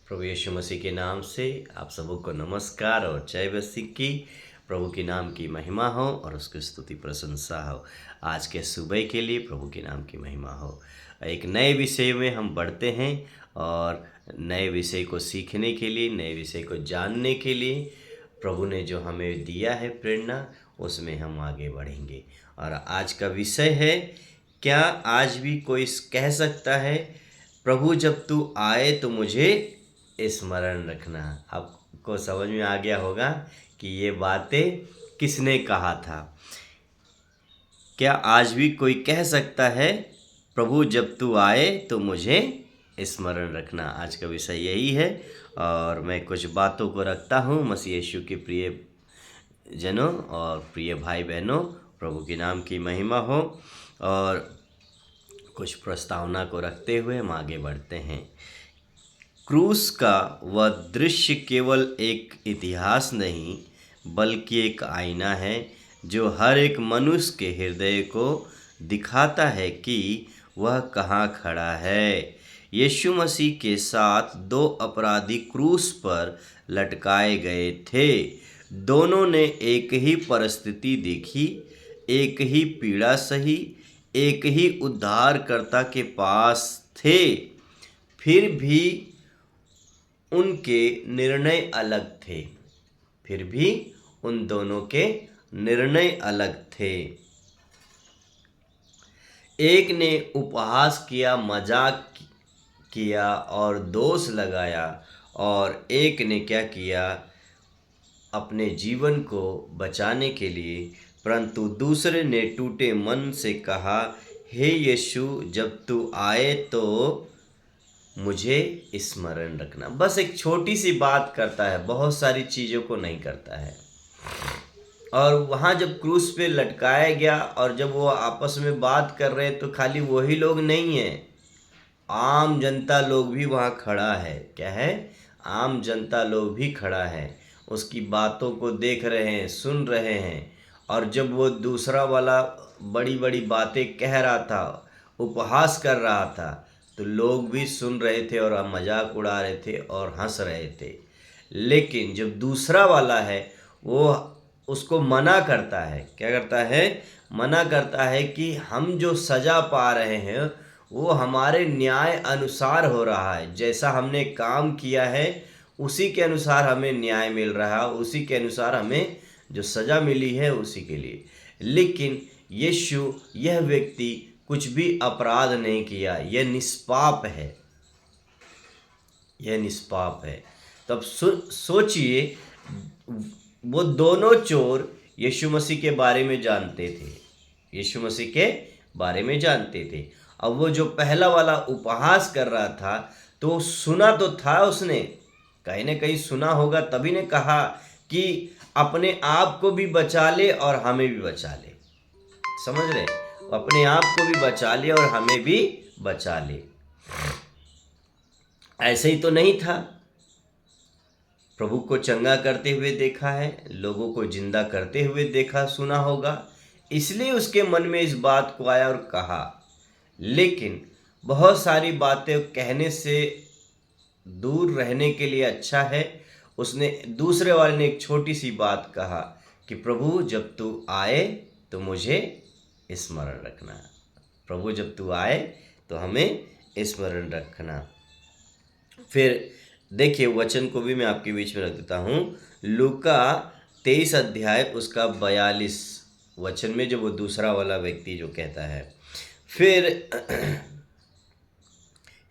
प्रभु यीशु मसीह के नाम से आप सबों को नमस्कार और जय मसीह की। प्रभु के नाम की महिमा हो और उसकी स्तुति प्रशंसा हो। आज के सुबह के लिए प्रभु के नाम की महिमा हो। एक नए विषय में हम बढ़ते हैं और नए विषय को सीखने के लिए, नए विषय को जानने के लिए प्रभु ने जो हमें दिया है प्रेरणा, उसमें हम आगे बढ़ेंगे। और आज का विषय है, क्या आज भी कोई कह सकता है प्रभु जब तू आए तो मुझे स्मरण रखना। आपको समझ में आ गया होगा कि ये बातें किसने कहा था। क्या आज भी कोई कह सकता है प्रभु जब तू आए तो मुझे स्मरण रखना। आज का विषय यही है और मैं कुछ बातों को रखता हूँ मसीह यीशु के प्रिय जनों और प्रिय भाई बहनों, प्रभु के नाम की महिमा हो। और कुछ प्रस्तावना को रखते हुए हम आगे बढ़ते हैं। क्रूस का वह दृश्य केवल एक इतिहास नहीं बल्कि एक आईना है जो हर एक मनुष्य के हृदय को दिखाता है कि वह कहाँ खड़ा है। यीशु मसीह के साथ दो अपराधी क्रूस पर लटकाए गए थे। दोनों ने एक ही परिस्थिति देखी, एक ही पीड़ा सही, एक ही उद्धारकर्ता के पास थे। फिर भी उनके निर्णय अलग थे। फिर भी उन दोनों के निर्णय अलग थे। एक ने उपहास किया, मजाक किया और दोष लगाया, और एक ने क्या किया, अपने जीवन को बचाने के लिए। परंतु दूसरे ने टूटे मन से कहा, हे यीशु जब तू आए तो मुझे स्मरण रखना। बस एक छोटी सी बात करता है, बहुत सारी चीज़ों को नहीं करता है। और वहाँ जब क्रूस पे लटकाया गया और जब वो आपस में बात कर रहे तो खाली वही लोग नहीं हैं, आम जनता लोग भी वहाँ खड़ा है। क्या है? आम जनता लोग भी खड़ा है, उसकी बातों को देख रहे हैं, सुन रहे हैं। और जब वो दूसरा वाला बड़ी बड़ी बातें कह रहा था, उपहास कर रहा था, तो लोग भी सुन रहे थे और मजाक उड़ा रहे थे और हंस रहे थे। लेकिन जब दूसरा वाला है वो उसको मना करता है। क्या करता है? मना करता है कि हम जो सज़ा पा रहे हैं वो हमारे न्याय अनुसार हो रहा है। जैसा हमने काम किया है उसी के अनुसार हमें न्याय मिल रहा है, उसी के अनुसार हमें जो सज़ा मिली है उसी के लिए। लेकिन यीशु, यह व्यक्ति कुछ भी अपराध नहीं किया, यह निष्पाप है, यह निष्पाप है। तब सोचिए, वो दोनों चोर यीशु मसीह के बारे में जानते थे, यीशु मसीह के बारे में जानते थे। अब वो जो पहला वाला उपहास कर रहा था तो सुना तो था, उसने कहीं ना कहीं सुना होगा, तभी ने कहा कि अपने आप को भी बचा ले और हमें भी बचा ले। समझ रहे? अपने आप को भी बचा ले और हमें भी बचा ले। ऐसे ही तो नहीं था। प्रभु को चंगा करते हुए देखा है, लोगों को जिंदा करते हुए देखा, सुना होगा, इसलिए उसके मन में इस बात को आया और कहा। लेकिन बहुत सारी बातें कहने से दूर रहने के लिए अच्छा है, उसने, दूसरे वाले ने एक छोटी सी बात कहा कि प्रभु जब तू आए तो मुझे स्मरण रखना। प्रभु जब तू आए तो हमें स्मरण रखना। फिर देखिए, वचन को भी मैं आपके बीच में रख देता हूँ। लूका 23 अध्याय उसका 42 वचन में जब वो दूसरा वाला व्यक्ति जो कहता है, फिर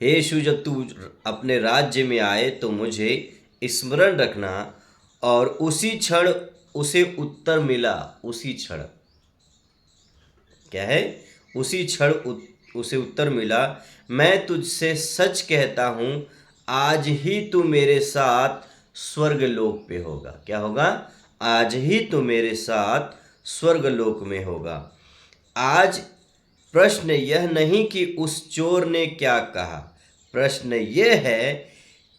हे यीशु जब तू अपने राज्य में आए तो मुझे स्मरण रखना। और उसी क्षण उसे उत्तर मिला। उसी क्षण, क्या है? उसी क्षण उसे उत्तर मिला, मैं तुझसे सच कहता हूँ आज ही तू मेरे साथ स्वर्गलोक पे होगा। क्या होगा? आज ही तू मेरे साथ स्वर्गलोक में होगा। आज प्रश्न यह नहीं कि उस चोर ने क्या कहा, प्रश्न यह है,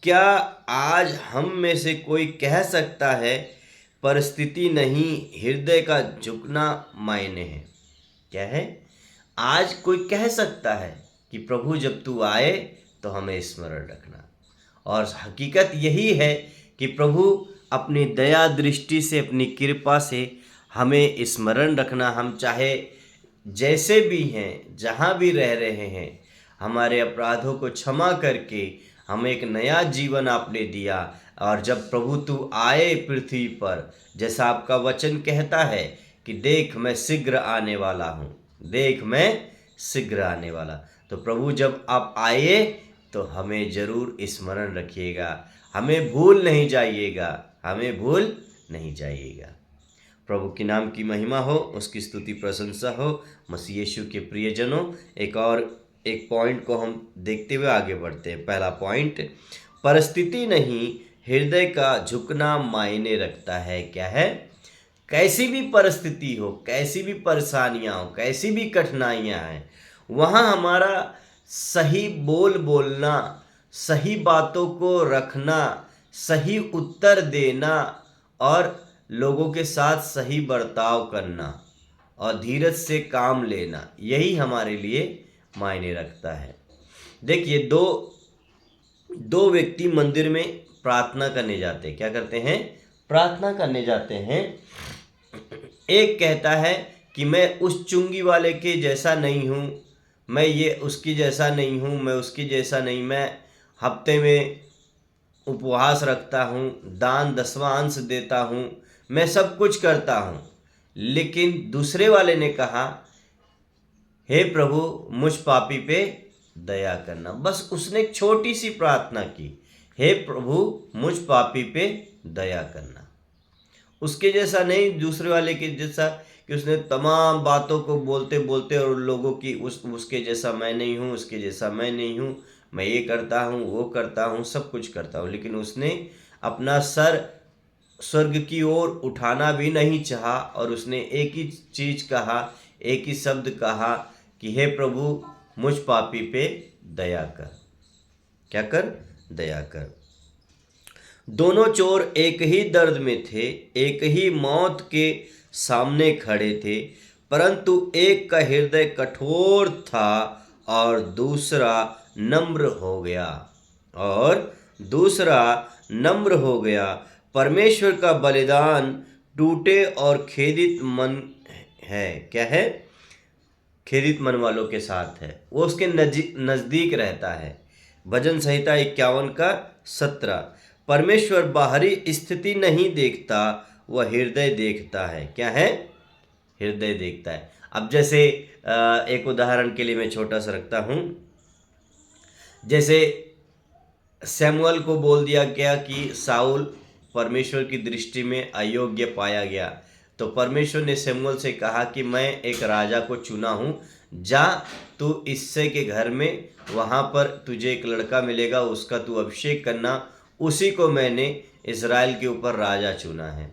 क्या आज हम में से कोई कह सकता है परिस्थिति नहीं, हृदय का झुकना मायने है। क्या है? आज कोई कह सकता है कि प्रभु जब तू आए तो हमें स्मरण रखना। और हकीकत यही है कि प्रभु अपनी दया दृष्टि से, अपनी कृपा से हमें स्मरण रखना, हम चाहे जैसे भी हैं, जहाँ भी रह रहे हैं, हमारे अपराधों को क्षमा करके हमें एक नया जीवन आपने दिया। और जब प्रभु तू आए पृथ्वी पर, जैसा आपका वचन कहता है कि देख मैं शीघ्र आने वाला हूँ, देख मैं शीघ्र आने वाला। तो प्रभु जब आप आए तो हमें ज़रूर स्मरण रखिएगा, हमें भूल नहीं जाइएगा, हमें भूल नहीं जाइएगा। प्रभु के नाम की महिमा हो, उसकी स्तुति प्रशंसा हो। मसीह यीशु के प्रियजनों, एक पॉइंट को हम देखते हुए आगे बढ़ते हैं। पहला पॉइंट, परिस्थिति नहीं हृदय का झुकना मायने रखता है। क्या है? कैसी भी परिस्थिति हो, कैसी भी परेशानियां हो, कैसी भी कठिनाइयां हैं, वहाँ हमारा सही बोलना, सही बातों को रखना, सही उत्तर देना और लोगों के साथ सही बर्ताव करना और धीरज से काम लेना, यही हमारे लिए मायने रखता है। देखिए, दो व्यक्ति मंदिर में प्रार्थना करने जाते हैं। क्या करते हैं? प्रार्थना करने जाते हैं। एक कहता है कि मैं उस चुंगी वाले के जैसा नहीं हूँ, मैं ये उसकी जैसा नहीं हूँ, मैं उसकी जैसा नहीं, मैं हफ्ते में उपवास रखता हूँ, दान दसवां अंश देता हूँ, मैं सब कुछ करता हूँ। लेकिन दूसरे वाले ने कहा, हे प्रभु मुझ पापी पे दया करना। बस उसने एक छोटी सी प्रार्थना की, हे प्रभु मुझ पापी पे दया करना। उसके जैसा नहीं, दूसरे वाले के जैसा कि उसने तमाम बातों को बोलते बोलते और लोगों की उसके जैसा मैं नहीं हूँ, उसके जैसा मैं नहीं हूँ, मैं ये करता हूँ, वो करता हूँ, सब कुछ करता हूँ। लेकिन उसने अपना सर स्वर्ग की ओर उठाना भी नहीं चाहा और उसने एक ही चीज़ कहा, एक ही शब्द कहा कि हे प्रभु मुझ पापी पे दया कर। क्या कर? दया कर। दोनों चोर एक ही दर्द में थे, एक ही मौत के सामने खड़े थे, परंतु एक का हृदय कठोर था और दूसरा नम्र हो गया। परमेश्वर का बलिदान टूटे और खेदित मन है। क्या है? खेदित मन वालों के साथ है, वो उसके नज़दीक रहता है। भजन संहिता 51 का 17। परमेश्वर बाहरी स्थिति नहीं देखता, वह हृदय देखता है। क्या है? हृदय देखता है। अब जैसे एक उदाहरण के लिए मैं छोटा सा रखता हूँ। जैसे सैमुअल को बोल दिया गया कि साउल परमेश्वर की दृष्टि में अयोग्य पाया गया, तो परमेश्वर ने सैमुअल से कहा कि मैं एक राजा को चुना हूँ, जा तू इससे के घर में, वहाँ पर तुझे एक लड़का मिलेगा, उसका तू अभिषेक करना, उसी को मैंने इज़राइल के ऊपर राजा चुना है।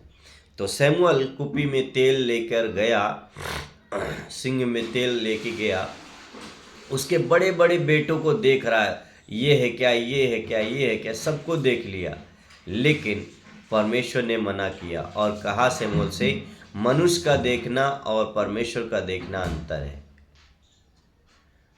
तो सैमुअल कुपी में तेल लेकर गया, सिंह में तेल लेके गया, उसके बड़े बड़े बेटों को देख रहा है, ये है क्या, ये है क्या, ये है क्या, सबको देख लिया। लेकिन परमेश्वर ने मना किया और कहा सैमुअल से, मनुष्य का देखना और परमेश्वर का देखना अंतर है।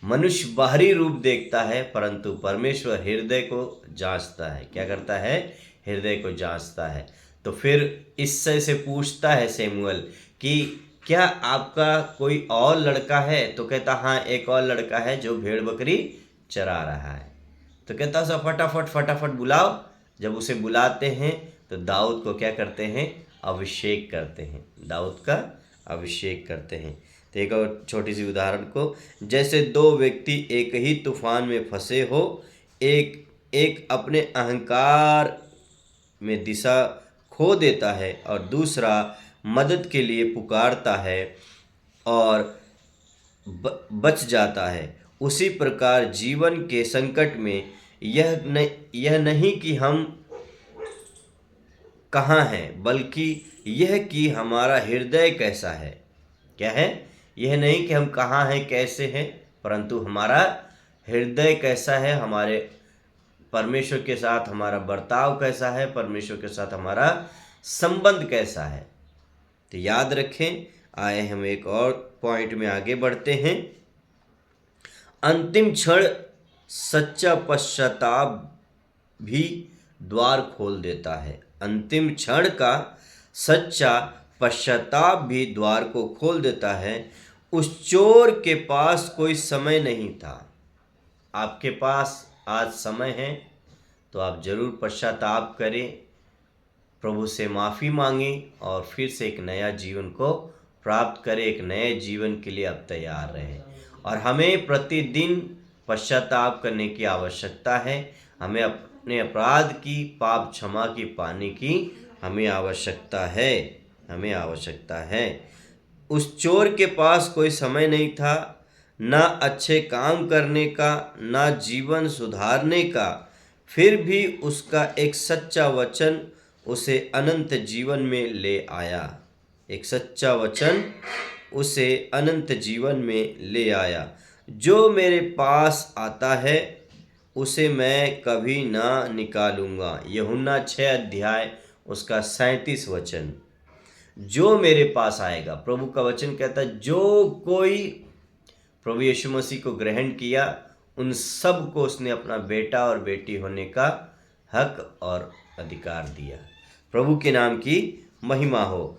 मनुष्य बाहरी रूप देखता है, परंतु परमेश्वर हृदय को जांचता है। क्या करता है? हृदय को जांचता है। तो फिर इससे से पूछता है सैमुअल कि क्या आपका कोई और लड़का है? तो कहता हाँ, एक और लड़का है जो भेड़ बकरी चरा रहा है। तो कहता सा फटाफट फटाफट बुलाओ। जब उसे बुलाते हैं तो दाऊद को क्या करते हैं? अभिषेक करते हैं, दाऊद का अभिषेक करते हैं। तो एक और छोटी सी उदाहरण को, जैसे दो व्यक्ति एक ही तूफान में फंसे हो, एक अपने अहंकार में दिशा खो देता है और दूसरा मदद के लिए पुकारता है और बच जाता है, उसी प्रकार जीवन के संकट में यह नहीं कि हम कहाँ हैं, बल्कि यह कि हमारा हृदय कैसा है। क्या है? यह नहीं कि हम कहाँ हैं, कैसे हैं, परंतु हमारा हृदय कैसा है, हमारे परमेश्वर के साथ हमारा बर्ताव कैसा है, परमेश्वर के साथ हमारा संबंध कैसा है। तो याद रखें, आए हम एक और पॉइंट में आगे बढ़ते हैं। अंतिम क्षण सच्चा पश्चाताप भी द्वार खोल देता है। अंतिम क्षण का सच्चा पश्चाताप भी द्वार को खोल देता है। उस चोर के पास कोई समय नहीं था। आपके पास आज समय है तो आप जरूर पश्चाताप करें, प्रभु से माफ़ी मांगें और फिर से एक नया जीवन को प्राप्त करें। एक नए जीवन के लिए आप तैयार रहें और हमें प्रतिदिन पश्चाताप करने की आवश्यकता है। हमें अपने अपराध की, पाप क्षमा की पाने की हमें आवश्यकता है। उस चोर के पास कोई समय नहीं था, ना अच्छे काम करने का, ना जीवन सुधारने का। फिर भी उसका एक सच्चा वचन उसे अनंत जीवन में ले आया। एक सच्चा वचन उसे अनंत जीवन में ले आया। जो मेरे पास आता है उसे मैं कभी ना निकालूंगा। यूहन्ना 6 अध्याय उसका 37 वचन। जो मेरे पास आएगा, प्रभु का वचन कहता है जो कोई प्रभु यीशु मसीह को ग्रहण किया उन सब को उसने अपना बेटा और बेटी होने का हक और अधिकार दिया। प्रभु के नाम की महिमा हो।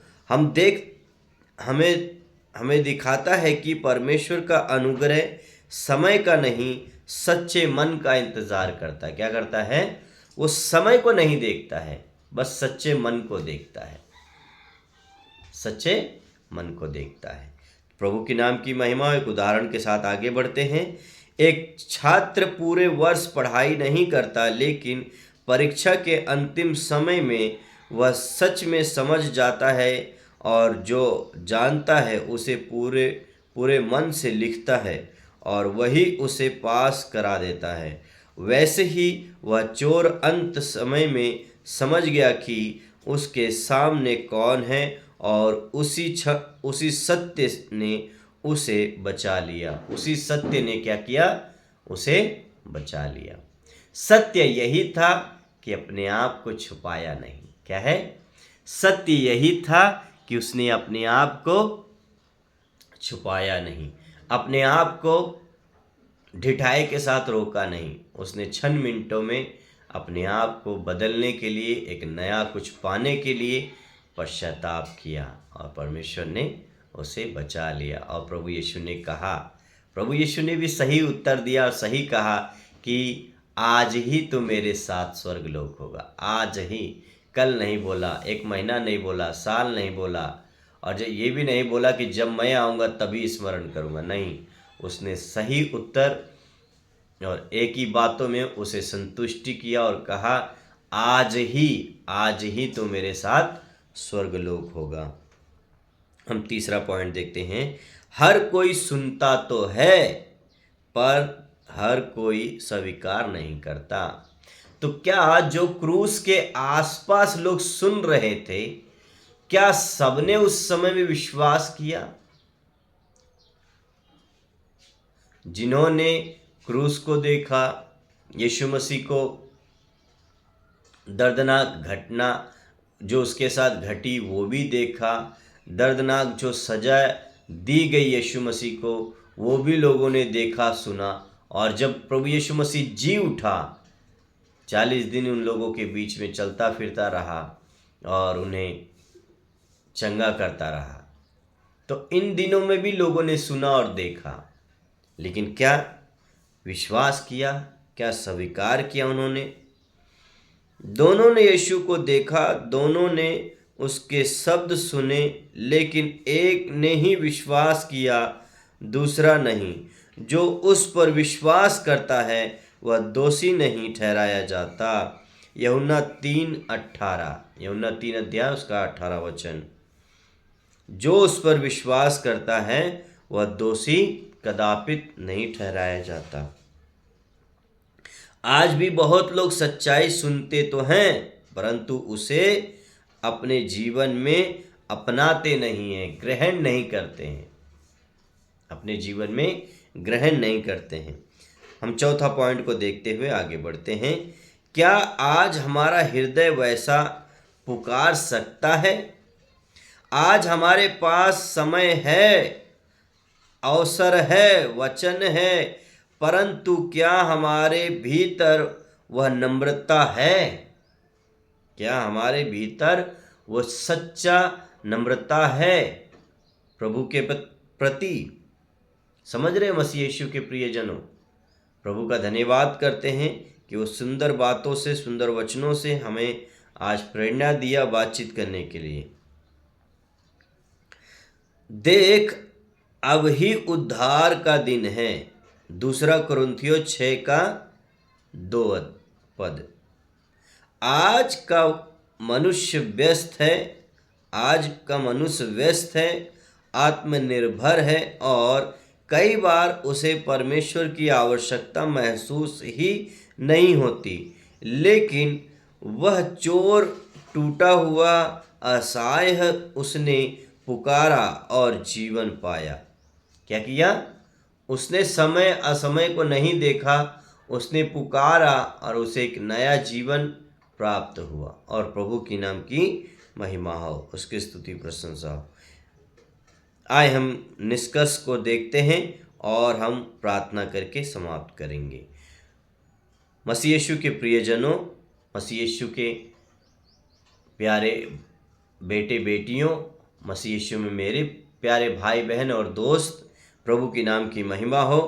हमें दिखाता है कि परमेश्वर का अनुग्रह समय का नहीं, सच्चे मन का इंतजार करता है। क्या करता है? वो समय को नहीं देखता है, बस सच्चे मन को देखता है। सच्चे मन को देखता है। प्रभु के नाम की महिमा। एक उदाहरण के साथ आगे बढ़ते हैं। एक छात्र पूरे वर्ष पढ़ाई नहीं करता, लेकिन परीक्षा के अंतिम समय में वह सच में समझ जाता है और जो जानता है उसे पूरे पूरे मन से लिखता है और वही उसे पास करा देता है। वैसे ही वह चोर अंत समय में समझ गया कि उसके सामने कौन है और उसी सत्य ने उसे बचा लिया। उसी सत्य ने क्या किया? उसे बचा लिया। सत्य यही था कि अपने आप को छुपाया नहीं। क्या है? सत्य यही था कि उसने अपने आप को छुपाया नहीं, अपने आप को ढिठाई के साथ रोका नहीं। उसने क्षण मिनटों में अपने आप को बदलने के लिए, एक नया कुछ पाने के लिए पश्चाताप किया और परमेश्वर ने उसे बचा लिया। और प्रभु यीशु ने भी सही उत्तर दिया और सही कहा कि आज ही तो मेरे साथ स्वर्गलोक होगा। आज ही, कल नहीं बोला, एक महीना नहीं बोला, साल नहीं बोला और ये भी नहीं बोला कि जब मैं आऊँगा तभी स्मरण करूँगा। नहीं, उसने सही उत्तर और एक ही बातों में उसे संतुष्टि किया और कहा आज ही तो मेरे साथ स्वर्गलोक होगा। हम तीसरा पॉइंट देखते हैं। हर कोई सुनता तो है पर हर कोई स्वीकार नहीं करता। तो क्या जो क्रूस के आसपास लोग सुन रहे थे, क्या सबने उस समय में विश्वास किया? जिन्होंने क्रूस को देखा, यीशु मसीह को दर्दनाक घटना जो उसके साथ घटी वो भी देखा, दर्दनाक जो सजा दी गई यीशु मसीह को वो भी लोगों ने देखा, सुना। और जब प्रभु यीशु मसीह जी उठा, 40 दिन उन लोगों के बीच में चलता फिरता रहा और उन्हें चंगा करता रहा। तो इन दिनों में भी लोगों ने सुना और देखा, लेकिन क्या विश्वास किया? क्या स्वीकार किया उन्होंने? दोनों ने यीशु को देखा, दोनों ने उसके शब्द सुने, लेकिन एक ने ही विश्वास किया, दूसरा नहीं। जो उस पर विश्वास करता है वह दोषी नहीं ठहराया जाता। यूहन्ना 3 अध्याय उसका 18 वचन। जो उस पर विश्वास करता है वह दोषी कदापि नहीं ठहराया जाता। आज भी बहुत लोग सच्चाई सुनते तो हैं परंतु उसे अपने जीवन में अपनाते नहीं हैं, ग्रहण नहीं करते हैं, अपने जीवन में ग्रहण नहीं करते हैं। हम चौथा पॉइंट को देखते हुए आगे बढ़ते हैं। क्या आज हमारा हृदय वैसा पुकार सकता है? आज हमारे पास समय है, अवसर है, वचन है, परंतु क्या हमारे भीतर वह नम्रता है? क्या हमारे भीतर वो सच्चा नम्रता है प्रभु के प्रति? समझ रहे मसीह यीशु के प्रियजनों, प्रभु का धन्यवाद करते हैं कि वो सुंदर बातों से, सुंदर वचनों से हमें आज प्रेरणा दिया बातचीत करने के लिए। देख, अब ही उद्धार का दिन है। 2 कुरिन्थियों 6:2। आज का मनुष्य व्यस्त है, आज का मनुष्य व्यस्त है, आत्मनिर्भर है और कई बार उसे परमेश्वर की आवश्यकता महसूस ही नहीं होती। लेकिन वह चोर, टूटा हुआ, असहाय उसने पुकारा और जीवन पाया। क्या किया? उसने समय असमय को नहीं देखा, उसने पुकारा और उसे एक नया जीवन प्राप्त हुआ। और प्रभु की नाम की महिमा हो, उसकी स्तुति प्रशंसा हो। आए हम निष्कर्ष को देखते हैं और हम प्रार्थना करके समाप्त करेंगे। मसीह यीशु के प्रियजनों, मसीह यीशु के प्यारे बेटे बेटियों, मसीह यीशु में मेरे प्यारे भाई बहन और दोस्त, प्रभु की नाम की महिमा हो।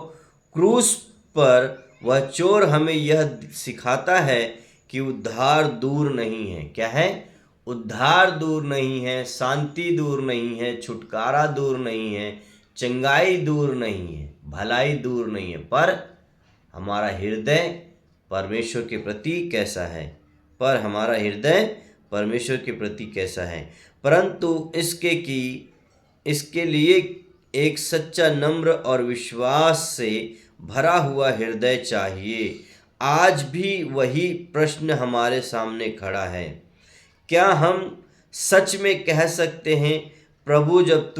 क्रूस पर वह चोर हमें यह सिखाता है कि उद्धार दूर नहीं है। क्या है? उद्धार दूर नहीं है, शांति दूर नहीं है, छुटकारा दूर नहीं है, चंगाई दूर नहीं है, भलाई दूर नहीं है, पर हमारा हृदय परमेश्वर के प्रति कैसा है? पर हमारा हृदय परमेश्वर के प्रति कैसा है? परंतु इसके लिए एक सच्चा, नम्र और विश्वास से भरा हुआ हृदय चाहिए। आज भी वही प्रश्न हमारे सामने खड़ा है। क्या हम सच में कह सकते हैं, प्रभु जब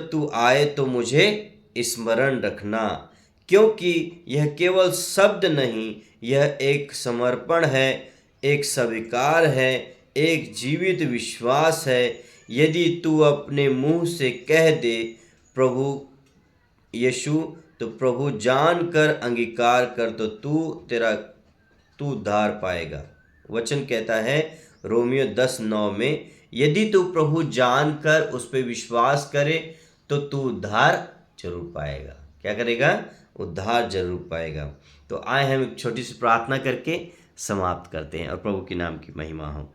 तू आए तो मुझे स्मरण रखना? क्योंकि यह केवल शब्द नहीं, यह एक समर्पण है, एक स्वीकार है, एक जीवित विश्वास है। यदि तू अपने मुंह से कह दे प्रभु यीशु, तो प्रभु जानकर अंगीकार कर तो तू उद्धार पाएगा। वचन कहता है रोमियो 10:9 में, यदि तू प्रभु जानकर उस पर विश्वास करे तो तू उद्धार जरूर पाएगा। क्या करेगा? उद्धार जरूर पाएगा। तो आए हम एक छोटी सी प्रार्थना करके समाप्त करते हैं और प्रभु के नाम की महिमा हो।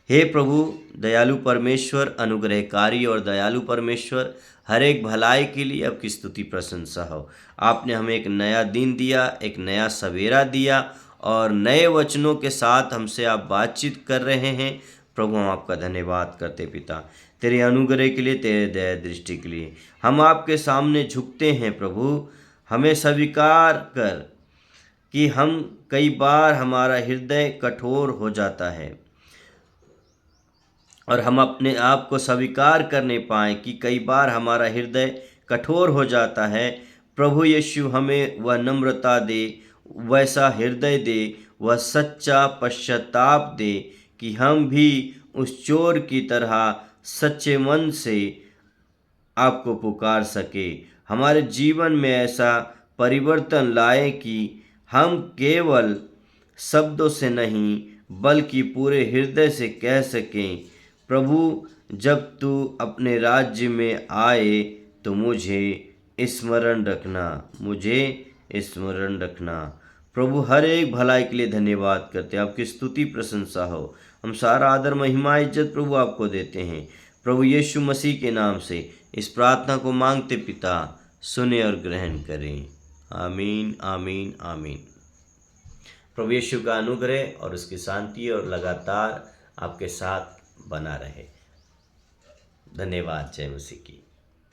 हे प्रभु दयालु परमेश्वर, अनुग्रहकारी और दयालु परमेश्वर, हर एक भलाई के लिए आपकी स्तुति प्रशंसा हो। आपने हमें एक नया दिन दिया, एक नया सवेरा दिया और नए वचनों के साथ हमसे आप बातचीत कर रहे हैं। प्रभु हम आपका धन्यवाद करते पिता, तेरे अनुग्रह के लिए, तेरे दया दृष्टि के लिए। हम आपके सामने झुकते हैं प्रभु, हमें स्वीकार कर कि हम कई बार हमारा हृदय कठोर हो जाता है और हम अपने आप को स्वीकार कर नहीं पाएँ कि कई बार हमारा हृदय कठोर हो जाता है। प्रभु यीशु हमें वह नम्रता दे, वैसा हृदय दे, वह सच्चा पश्चाताप दे कि हम भी उस चोर की तरह सच्चे मन से आपको पुकार सके। हमारे जीवन में ऐसा परिवर्तन लाए कि हम केवल शब्दों से नहीं बल्कि पूरे हृदय से कह सकें, प्रभु जब तू अपने राज्य में आए तो मुझे स्मरण रखना, मुझे स्मरण रखना। प्रभु हर एक भलाई के लिए धन्यवाद करते हैं, आपकी स्तुति प्रशंसा हो। हम सारा आदर महिमा इज्जत प्रभु आपको देते हैं। प्रभु यीशु मसीह के नाम से इस प्रार्थना को मांगते पिता, सुने और ग्रहण करें। आमीन, आमीन, आमीन। प्रभु यीशु का अनुग्रह और उसकी शांति और लगातार आपके साथ बना रहे। धन्यवाद। जय मसीह की।